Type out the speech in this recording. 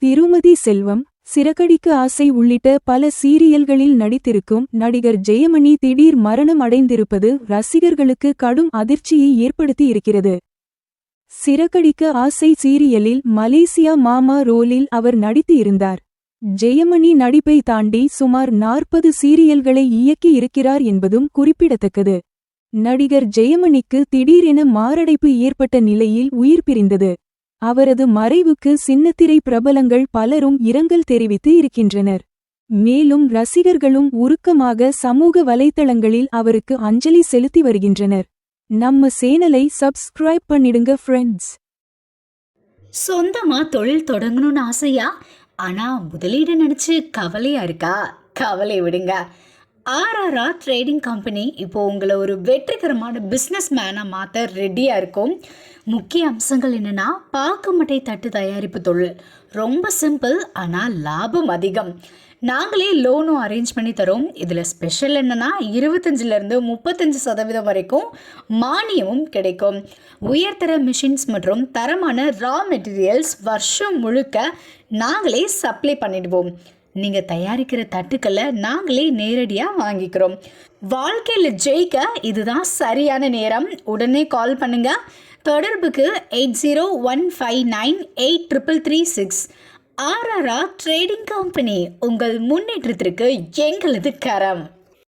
திருமதி செல்வம், சிறகடிக்க ஆசை உள்ளிட்ட பல சீரியல்களில் நடித்திருக்கும் நடிகர் ஜெயமணி திடீர் மரணம் அடைந்திருப்பது ரசிகர்களுக்கு கடும் அதிர்ச்சியை ஏற்படுத்தி இருக்கிறது. சிறகடிக்க ஆசை சீரியலில் மலேசியா மாமா ரோலில் அவர் நடித்து இருந்தார். ஜெயமணி நடிப்பை தாண்டி சுமார் 40 சீரியல்களை இயக்கி இருக்கிறார் என்பதும் குறிப்பிடத்தக்கது. நடிகர் ஜெயமணிக்கு திடீரென மாரடைப்பு ஏற்பட்ட நிலையில் உயிர் பிரிந்தது. அவரது மறைவுக்கு சின்னத்திரை பிரபலங்கள் பலரும் இரங்கல் தெரிவித்து இருக்கின்றனர். மேலும் ரசிகர்களும் உருக்கமாக சமூக வலைத்தளங்களில் அவருக்கு அஞ்சலி செலுத்தி வருகின்றனர். நம்ம சேனலை சப்ஸ்கிரைப் பண்ணிடுங்க ஃப்ரெண்ட்ஸ். சொந்தமா தொழில் தொடங்கணும்னு ஆசையா? ஆனா முதலீடு நினைச்சு கவலையா இருக்கா? கவலை விடுங்க. ஆர்ஆர்ஆர் ட்ரேடிங் கம்பெனி இப்போ உங்களை ஒரு வெற்றிகரமான பிஸ்னஸ் மேனாக மாற்ற ரெடியாக இருக்கும். முக்கிய அம்சங்கள் என்னென்னா, பாக்குமட்டை தட்டு தயாரிப்பு தொழில் ரொம்ப சிம்பிள், ஆனால் லாபம் அதிகம். நாங்களே லோனும் அரேஞ்ச் பண்ணி தரோம். இதில் ஸ்பெஷல் என்னென்னா 25% 35% வரைக்கும் மானியமும் கிடைக்கும். உயர்தர மிஷின்ஸ் மற்றும் தரமான ரா மெட்டீரியல்ஸ் வருஷம் முழுக்க நாங்களே சப்ளை பண்ணிடுவோம். நீங்கள் தயாரிக்கிற தட்டுக்களை நாங்களே நேரடியாக வாங்கிக்கிறோம். வாழ்க்கையில் ஜெயிக்க இதுதான் சரியான நேரம். உடனே கால் பண்ணுங்க. தொடர்புக்கு 8015983336. ஆர்ஆர்ஆர் ட்ரேடிங் கம்பெனி, உங்கள் முன்னேற்றத்திற்கு எங்களது கரம்.